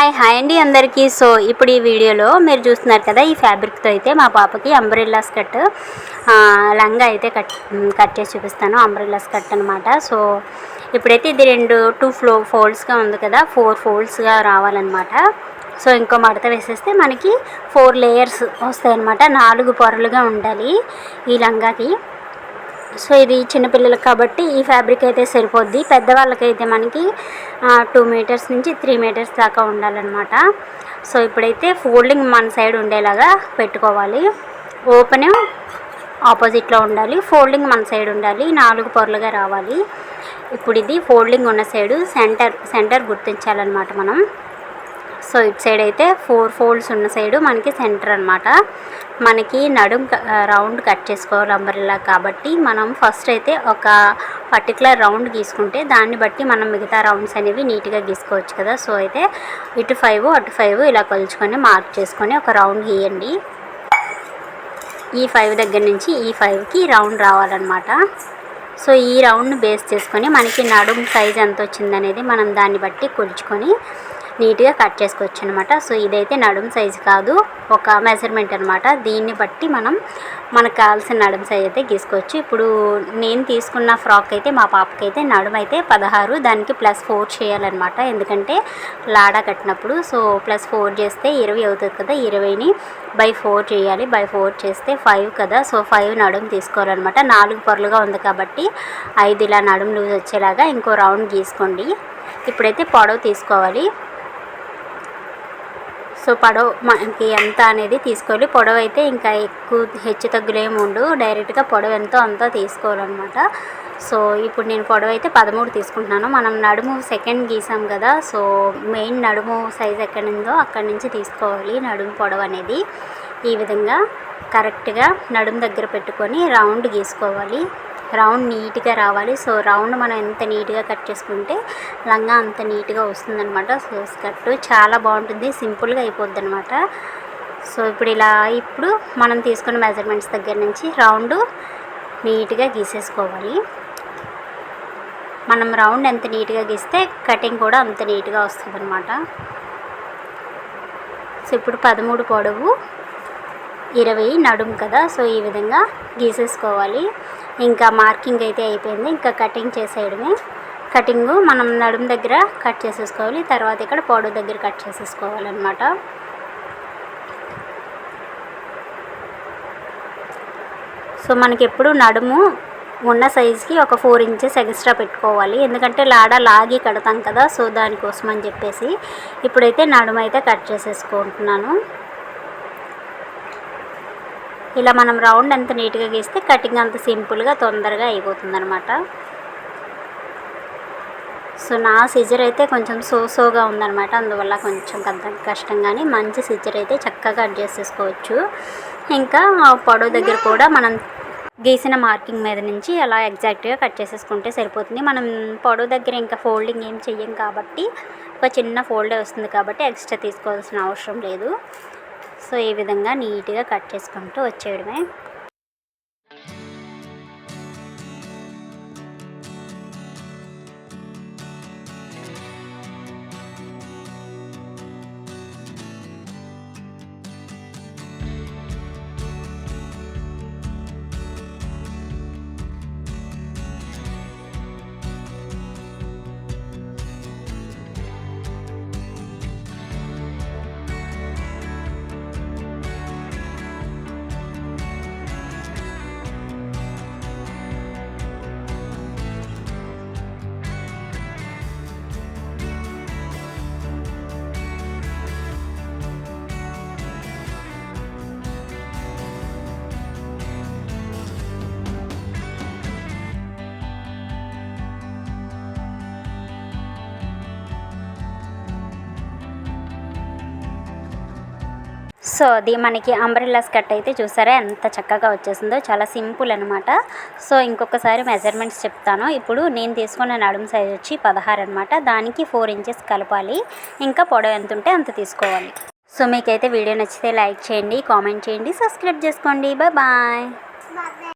Hi అండి అందరికీ. So ఇప్పుడు ఈ వీడియోలో మీరు చూస్తున్నారు కదా, ఈ ఫ్యాబ్రిక్తో అయితే మా పాపకి అంబ్రెల్లా స్కర్ట్ లంగా అయితే కట్ చేసి చూపిస్తాను. అంబ్రెల్లా స్కర్ట్ అనమాట. సో ఇప్పుడైతే ఇది టూ ఫోల్డ్స్గా ఉంది కదా, 4 ఫోల్డ్స్గా రావాలన్నమాట. సో ఇంకో మడత వేసేస్తే మనకి 4 లేయర్స్ వస్తాయి అన్నమాట. 4 పొరలుగా ఉండాలి ఈ లంగాకి. సో ఇది చిన్నపిల్లలకు కాబట్టి ఈ ఫ్యాబ్రిక్ అయితే సరిపోద్ది. పెద్దవాళ్ళకైతే మనకి 2 మీటర్స్ నుంచి 3 మీటర్స్ దాకా ఉండాలన్నమాట. సో ఇప్పుడైతే ఫోల్డింగ్ మన సైడ్ ఉండేలాగా పెట్టుకోవాలి. ఓపెన్ ఆపోజిట్లో ఉండాలి, ఫోల్డింగ్ మన సైడ్ ఉండాలి. 4 పొరలుగా రావాలి. ఇప్పుడు ఇది ఫోల్డింగ్ ఉన్న సైడు సెంటర్ గుర్తించాలన్నమాట మనం. సో ఇటు సైడ్ అయితే 4 ఫోల్డ్స్ ఉన్న సైడు మనకి సెంటర్ అనమాట. మనకి నడుం రౌండ్ కట్ చేసుకోవాలి అంబ్రెల్లా కాబట్టి మనం ఫస్ట్ అయితే ఒక పర్టికులర్ రౌండ్ గీసుకుంటే దాన్ని బట్టి మనం మిగతా రౌండ్స్ అనేవి నీట్గా గీసుకోవచ్చు కదా. సో అయితే ఇటు 5 అటు 5 ఇలా కొలుచుకొని మార్క్ చేసుకొని ఒక రౌండ్ గీయండి. ఈ 5 దగ్గర నుంచి ఈ 5కి రౌండ్ రావాలన్నమాట. సో ఈ రౌండ్ని బేస్ చేసుకొని మనకి నడుం సైజ్ ఎంత వచ్చిందనేది మనం దాన్ని బట్టి కొలుచుకొని నీట్గా కట్ చేసుకోవచ్చు అనమాట. సో ఇదైతే నడుం సైజు కాదు, ఒక మెజర్మెంట్ అనమాట. దీన్ని బట్టి మనకు కావాల్సిన నడుం సైజ్ అయితే గీసుకోవచ్చు. ఇప్పుడు నేను తీసుకున్న ఫ్రాక్ అయితే మా పాపకి అయితే నడుము అయితే 16, దానికి +4 చేయాలన్నమాట. ఎందుకంటే లాడా కట్టినప్పుడు సో +4 చేస్తే 20 అవుతుంది కదా, 20ని /4 చేయాలి. /4 చేస్తే 5 కదా. సో 5 నడుము తీసుకోవాలన్నమాట. 4 పొరలుగా ఉంది కాబట్టి 5 ఇలా నడుము లూజ్ వచ్చేలాగా ఇంకో రౌండ్ గీసుకోండి. ఇప్పుడైతే పొడవు తీసుకోవాలి. సో పొడవు మనకి ఎంత అనేది తీసుకోవాలి. పొడవు అయితే ఇంకా ఎక్కువ హెచ్చు తగ్గులేమి ఉండు, డైరెక్ట్గా పొడవు ఎంతో అంతా తీసుకోవాలన్నమాట. సో ఇప్పుడు నేను పొడవు అయితే 13 తీసుకుంటున్నాను. మనం నడుము సెకండ్ గీసాం కదా, సో మెయిన్ నడుము సైజ్ ఎక్కడి నుందో అక్కడి నుంచి తీసుకోవాలి నడుము పొడవు అనేది. ఈ విధంగా కరెక్ట్గా నడుము దగ్గర పెట్టుకొని రౌండ్ గీసుకోవాలి. రౌండ్ నీట్గా రావాలి. సో రౌండ్ మనం ఎంత నీట్గా కట్ చేసుకుంటే లంగా అంత నీట్గా వస్తుందన్నమాట. సో స్కర్ట్ చాలా బాగుంటుంది, సింపుల్గా అయిపోద్ది అనమాట. సో ఇప్పుడు మనం తీసుకున్న మెజర్మెంట్స్ దగ్గర నుంచి రౌండ్ నీట్గా గీసేసుకోవాలి. మనం రౌండ్ ఎంత నీట్గా గీస్తే కటింగ్ కూడా అంత నీట్గా వస్తుంది అనమాట. సో ఇప్పుడు 13 పొడవు, 20 నడుము కదా. సో ఈ విధంగా గీసేసుకోవాలి. ఇంకా మార్కింగ్ అయితే అయిపోయింది, ఇంకా కటింగ్ చేసేయడమే. కటింగు మనం నడుము దగ్గర కట్ చేసేసుకోవాలి, తర్వాత ఇక్కడ పొడవు దగ్గర కట్ చేసేసుకోవాలన్నమాట. సో మనకి ఎప్పుడు నడుము ఉన్న సైజుకి ఒక 4 ఇంచెస్ ఎక్స్ట్రా పెట్టుకోవాలి, ఎందుకంటే లాడా లాగి కడతాం కదా. సో దానికోసం అని చెప్పేసి ఇప్పుడైతే నడుము అయితే కట్ చేసేసుకుంటున్నాను. ఇలా మనం రౌండ్ ఎంత నీట్గా గీస్తే కటింగ్ అంత సింపుల్గా తొందరగా అయిపోతుంది అనమాట. సో నా సిజర్ అయితే కొంచెం సోగా ఉందన్నమాట, అందువల్ల కొంచెం కష్టంగానే మంచి సిజర్ అయితే చక్కగా కట్ చేసేసుకోవచ్చు. ఇంకా పొడవు దగ్గర కూడా మనం గీసిన మార్కింగ్ మీద నుంచి అలా ఎగ్జాక్ట్గా కట్ చేసేసుకుంటే సరిపోతుంది. మనం పొడవు దగ్గర ఇంకా ఫోల్డింగ్ ఏం చెయ్యం కాబట్టి ఒక చిన్న ఫోల్డే వస్తుంది కాబట్టి ఎక్స్ట్రా తీసుకోవాల్సిన అవసరం లేదు. సో ఈ విధంగా నీట్గా కట్ చేసుకుంటూ వచ్చేయడమే. సో అది మనకి అంబ్రెల్లా స్కర్ట్ అయితే చూసారా ఎంత చక్కగా వచ్చేసిందో, చాలా సింపుల్ అనమాట. సో ఇంకొకసారి మెజర్మెంట్స్ చెప్తాను. ఇప్పుడు నేను తీసుకున్న నడుము సైజ్ వచ్చి 16 అనమాట. దానికి 4 ఇంచెస్ కలపాలి, ఇంకా పొడవు ఎంత ఉంటే అంత తీసుకోవాలి. సో మీకైతే వీడియో నచ్చితే లైక్ చేయండి, కామెంట్ చేయండి, సబ్స్క్రైబ్ చేసుకోండి. బాయ్.